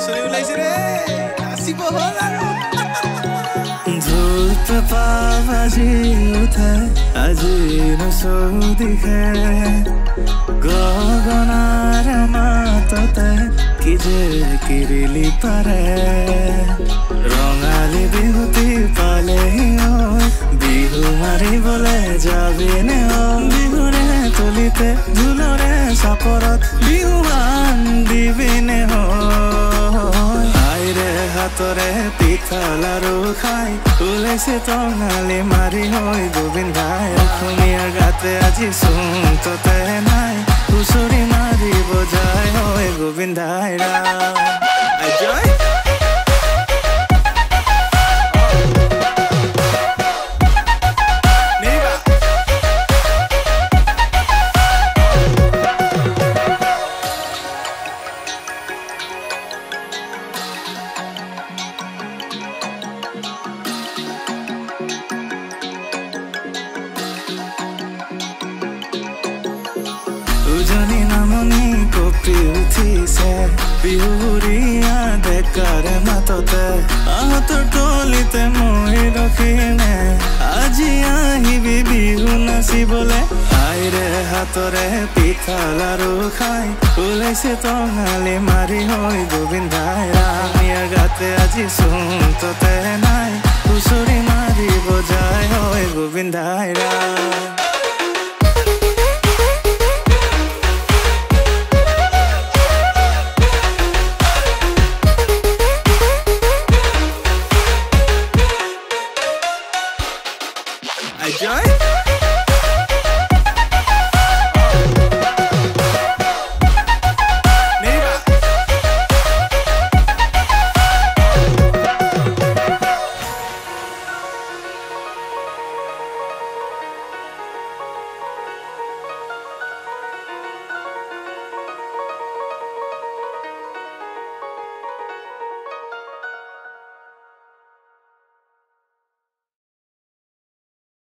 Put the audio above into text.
নাচনি ওলাইছে ৰে নাচিব হ'ল আৰু ধূপ পাবাজি উঠে আজি নচৌদিশে গগনাৰ মাততে কি যে কিৰিলি পাৰে ৰঙালী বিহুতি পালেহি বিহু মাৰিবলে যাবিনে বিহুৰে তলিতে ঢোলৰে চাপৰত বিহুৱান দিবিনে আইৰে হাতৰে পিঠা লাৰু খাই ওলাইছে টঙালি মাৰি হৈ গোবিন্দাই অসমীয়াৰ গাতে আজি চোনততে নাই হুঁচৰি মাৰিব যায় হৈ গোবিন্দাই জয় উজনি নামনি কপি উঠিছে বিহুৰীয়া ডেকাৰ মাততে আহঁতৰ তলিতে মই ৰখিনে আজি আহিবি বিহু নাচিবলে আইৰে হাতৰে পিঠা লাৰু খাই ওলাইছে টঙালি মাৰি হৈ গোবিন্দাই ৰামিয়াৰ গাতে আজি চোনততে নাই হুঁচৰি মাৰিব যায় হৈ গোবিন্দাই